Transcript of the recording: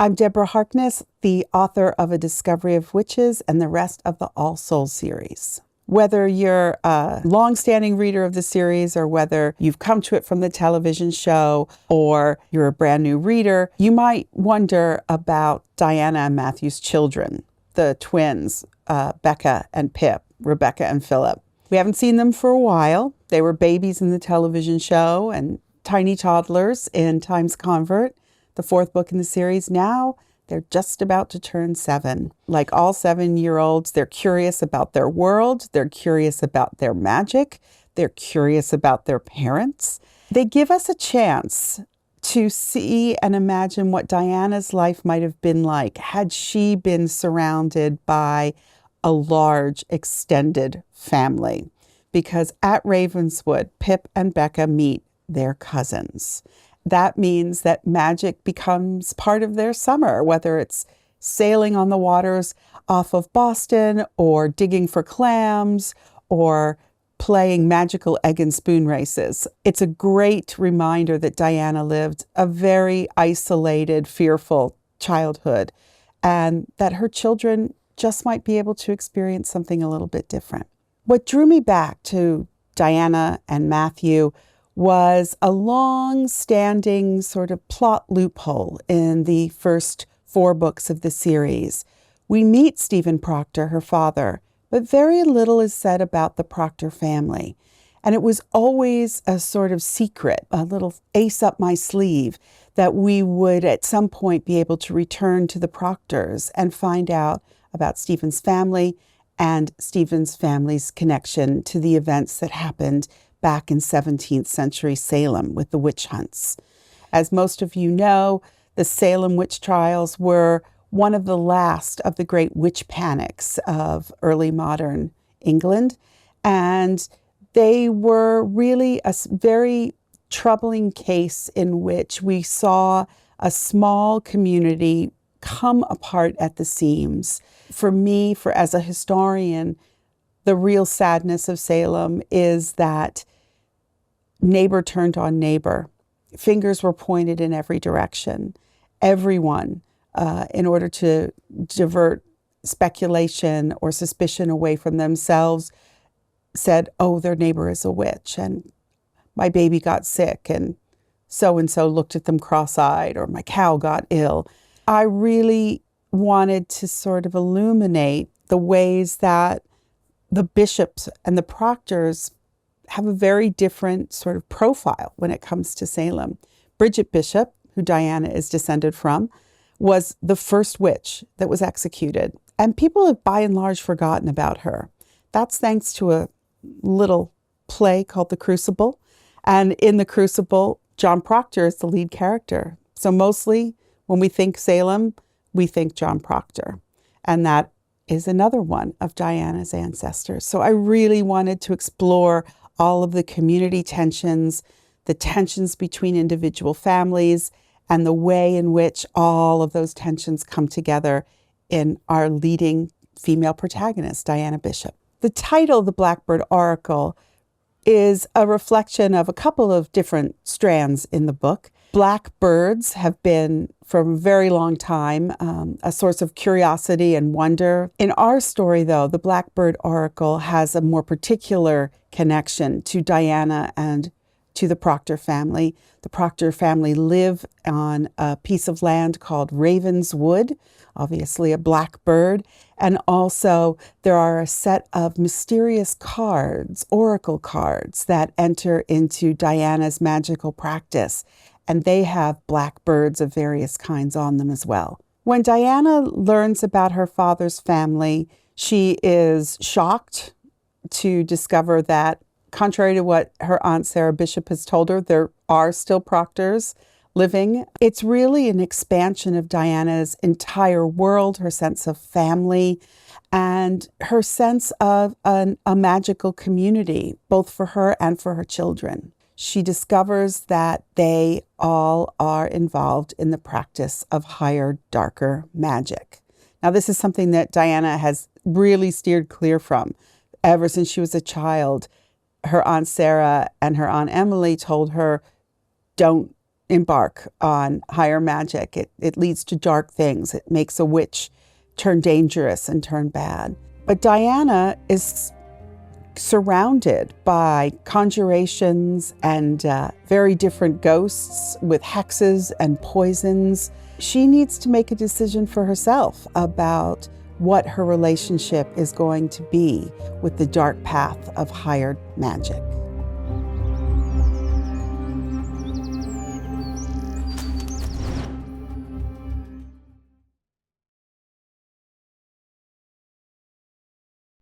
I'm Deborah Harkness, the author of A Discovery of Witches and the rest of the All Souls series. Whether you're a long-standing reader of the series or whether you've come to it from the television show or you're a brand new reader, you might wonder about Diana and Matthew's children, the twins, Becca and Pip, Rebecca and Philip. We haven't seen them for a while. They were babies in the television show and tiny toddlers in Times Convert, the fourth book in the series. Now they're just about to turn 7. Like all 7-year-olds, they're curious about their world. They're curious about their magic. They're curious about their parents. They give us a chance to see and imagine what Diana's life might have been like had she been surrounded by a large, extended family. Because at Ravenswood, Pip and Becca meet their cousins. That means that magic becomes part of their summer, whether it's sailing on the waters off of Boston or digging for clams or playing magical egg and spoon races. It's a great reminder that Diana lived a very isolated, fearful childhood and that her children just might be able to experience something a little bit different. What drew me back to Diana and Matthew was a long-standing sort of plot loophole in the first 4 books of the series. We meet Stephen Proctor, her father, but very little is said about the Proctor family. And it was always a sort of secret, a little ace up my sleeve, that we would at some point be able to return to the Proctors and find out about Stephen's family and Stephen's family's connection to the events that happened back in 17th century Salem with the witch hunts. As most of you know, the Salem witch trials were one of the last of the great witch panics of early modern England. And they were really a very troubling case in which we saw a small community come apart at the seams. For me, as a historian, the real sadness of Salem is that neighbor turned on neighbor. Fingers were pointed in every direction. Everyone, in order to divert speculation or suspicion away from themselves, said, oh, their neighbor is a witch, and my baby got sick, and so looked at them cross-eyed, or my cow got ill. I really wanted to sort of illuminate the ways that the bishops and the proctors have a very different sort of profile when it comes to Salem. Bridget Bishop, who Diana is descended from, was the first witch that was executed. And people have by and large forgotten about her. That's thanks to a little play called The Crucible. And in The Crucible, John Proctor is the lead character. So mostly when we think Salem, we think John Proctor. And that is another one of Diana's ancestors. So I really wanted to explore all of the community tensions, the tensions between individual families, and the way in which all of those tensions come together in our leading female protagonist, Diana Bishop. The title, The Blackbird Oracle, is a reflection of a couple of different strands in the book. Blackbirds have been, for a very long time, a source of curiosity and wonder. In our story, though, the Blackbird Oracle has a more particular connection to Diana and to the Proctor family. The Proctor family live on a piece of land called Ravenswood, obviously a blackbird. And also there are a set of mysterious cards, oracle cards, that enter into Diana's magical practice. And they have blackbirds of various kinds on them as well. When Diana learns about her father's family, she is shocked to discover that, contrary to what her Aunt Sarah Bishop has told her, there are still Proctors living. It's really an expansion of Diana's entire world, her sense of family, and her sense of a magical community, both for her and for her children. She discovers that they all are involved in the practice of higher, darker magic. Now, this is something that Diana has really steered clear from ever since she was a child. Her Aunt Sarah and her Aunt Emily told her, don't embark on higher magic. It leads to dark things. It makes a witch turn dangerous and turn bad. But Diana is surrounded by conjurations and very different ghosts with hexes and poisons. She needs to make a decision for herself about what her relationship is going to be with the dark path of higher magic.